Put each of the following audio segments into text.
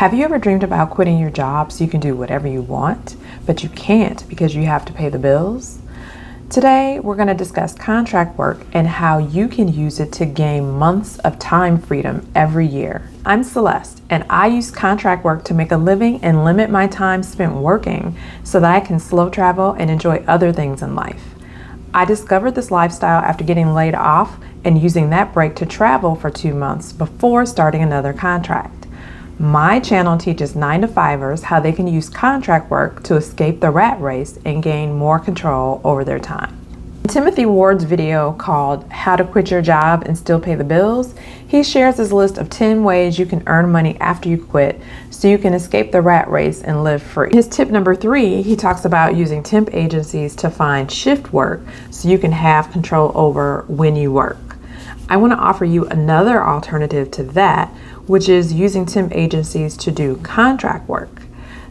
Have you ever dreamed about quitting your job so you can do whatever you want, but you can't because you have to pay the bills? Today, we're going to discuss contract work and how you can use it to gain months of time freedom every year. I'm Celeste, and I use contract work to make a living and limit my time spent working so that I can slow travel and enjoy other things in life. I discovered this lifestyle after getting laid off and using that break to travel for 2 months before starting another contract. My channel teaches 9-to-5ers how they can use contract work to escape the rat race and gain more control over their time. In Timothy Ward's video called How to Quit Your Job and Still Pay the Bills, he shares his list of 10 ways you can earn money after you quit so you can escape the rat race and live free. His tip number 3, he talks about using temp agencies to find shift work so you can have control over when you work. I want to offer you another alternative to that, which is using temp agencies to do contract work.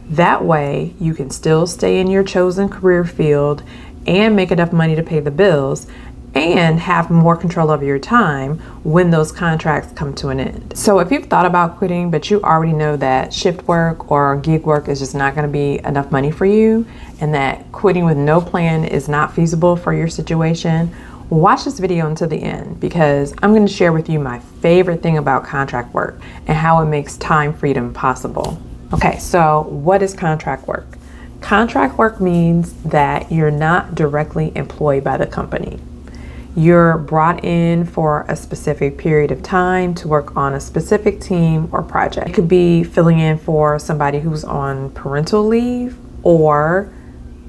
That way, you can still stay in your chosen career field and make enough money to pay the bills and have more control over your time when those contracts come to an end. So if you've thought about quitting, but you already know that shift work or gig work is just not going to be enough money for you, and that quitting with no plan is not feasible for your situation, watch this video until the end, because I'm going to share with you my favorite thing about contract work and how it makes time freedom possible. Okay, so what is contract work? Contract work means that you're not directly employed by the company. You're brought in for a specific period of time to work on a specific team or project. It could be filling in for somebody who's on parental leave, or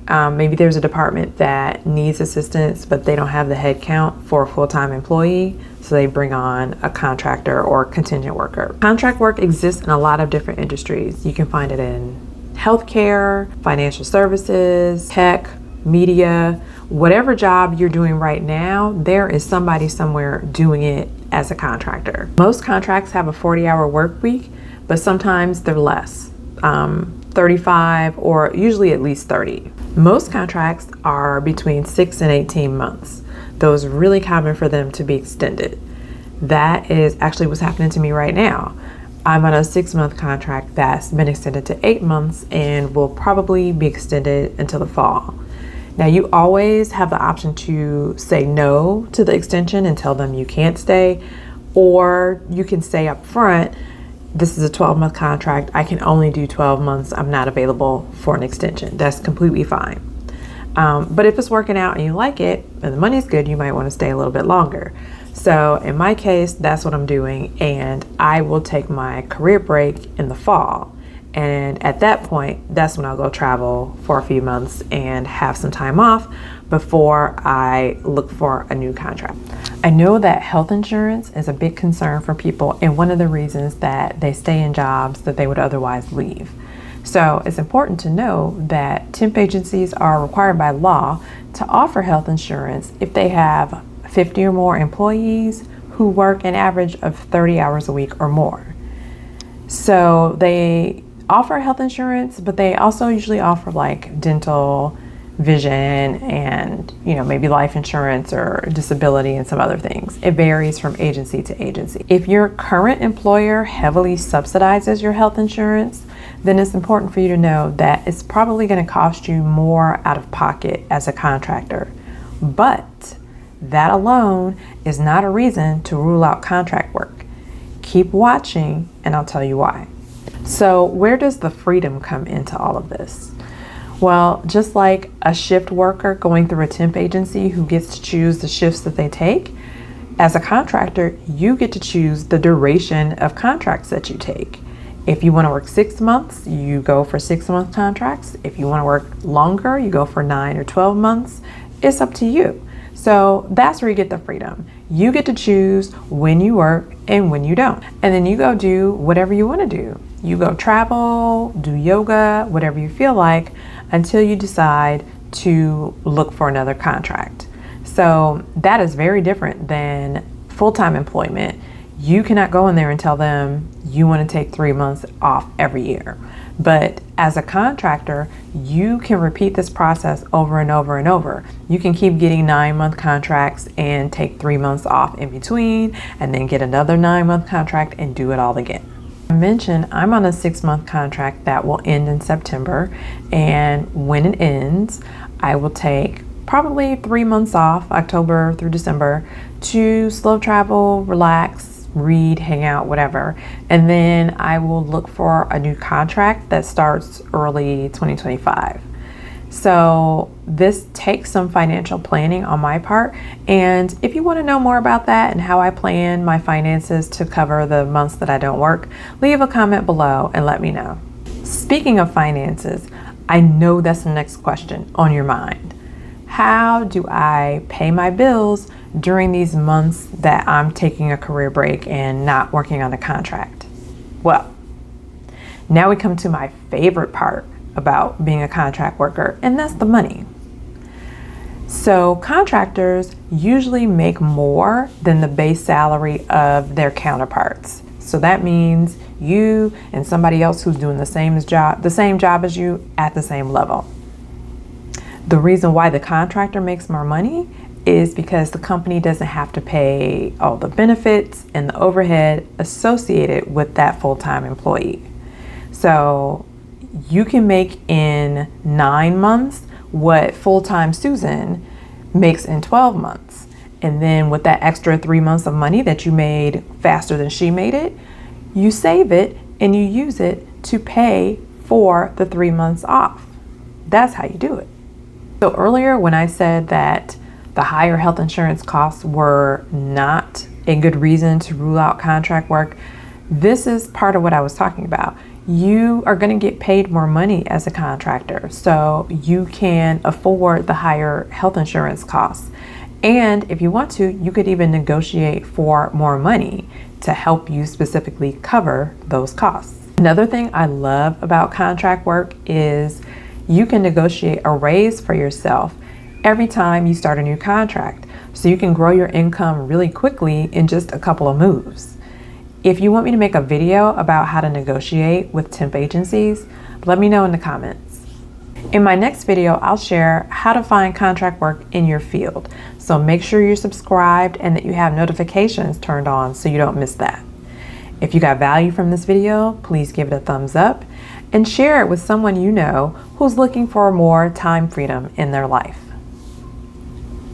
maybe there's a department that needs assistance, but they don't have the head count for a full-time employee, so they bring on a contractor or contingent worker. Contract work exists in a lot of different industries. You can find it in healthcare, financial services, tech, media. Whatever job you're doing right now, there is somebody somewhere doing it as a contractor. Most contracts have a 40-hour work week, but sometimes they're less. 35 or usually at least 30. Most contracts are between 6 and 18 months. Though it's really common for them to be extended. That is actually what's happening to me right now. I'm on a 6-month contract that's been extended to 8 months and will probably be extended until the fall. Now, you always have the option to say no to the extension and tell them you can't stay, or you can say up front, this is a 12-month contract. I can only do 12 months. I'm not available for an extension. That's completely fine. But if it's working out and you like it and the money's good, you might want to stay a little bit longer. So in my case, that's what I'm doing. And I will take my career break in the fall. And at that point, that's when I'll go travel for a few months and have some time off before I look for a new contract. I know that health insurance is a big concern for people, and one of the reasons that they stay in jobs that they would otherwise leave. So it's important to know that temp agencies are required by law to offer health insurance if they have 50 or more employees who work an average of 30 hours a week or more. So they offer health insurance, but they also usually offer like dental, vision, and maybe life insurance or disability and some other things. It varies from agency to agency. If your current employer heavily subsidizes your health insurance, then it's important for you to know that it's probably going to cost you more out of pocket as a contractor. But that alone is not a reason to rule out contract work. Keep watching and I'll tell you why. So where does the freedom come into all of this? Well, just like a shift worker going through a temp agency who gets to choose the shifts that they take, as a contractor, you get to choose the duration of contracts that you take. If you want to work 6 months, you go for 6-month contracts. If you want to work longer, you go for 9 or 12 months. It's up to you. So that's where you get the freedom. You get to choose when you work and when you don't. And then you go do whatever you want to do. You go travel, do yoga, whatever you feel like, until you decide to look for another contract. So that is very different than full-time employment. You cannot go in there and tell them you want to take 3 months off every year. But as a contractor, you can repeat this process over and over and over. You can keep getting 9-month contracts and take 3 months off in between, and then get another 9-month contract and do it all again. I mentioned I'm on a 6-month contract that will end in September, and when it ends, I will take probably 3 months off, October through December, to slow travel, relax, read, hang out, whatever. And then I will look for a new contract that starts early 2025. So this takes some financial planning on my part. And if you want to know more about that and how I plan my finances to cover the months that I don't work, leave a comment below and let me know. Speaking of finances, I know that's the next question on your mind. How do I pay my bills during these months that I'm taking a career break and not working on a contract? Well, now we come to my favorite part about being a contract worker, and that's the money. So contractors usually make more than the base salary of their counterparts. So that means you and somebody else who's doing the same job as you at the same level. The reason why the contractor makes more money is because the company doesn't have to pay all the benefits and the overhead associated with that full-time employee. So you can make in 9 months what full-time Susan makes in 12 months. And then with that extra 3 months of money that you made faster than she made it, you save it and you use it to pay for the 3 months off. That's how you do it. So earlier when I said that the higher health insurance costs were not a good reason to rule out contract work, this is part of what I was talking about. You are going to get paid more money as a contractor, so you can afford the higher health insurance costs. And if you want to, you could even negotiate for more money to help you specifically cover those costs. Another thing I love about contract work is you can negotiate a raise for yourself every time you start a new contract, so you can grow your income really quickly in just a couple of moves. If you want me to make a video about how to negotiate with temp agencies, let me know in the comments. In my next video, I'll share how to find contract work in your field. So make sure you're subscribed and that you have notifications turned on so you don't miss that. If you got value from this video, please give it a thumbs up and share it with someone you know who's looking for more time freedom in their life.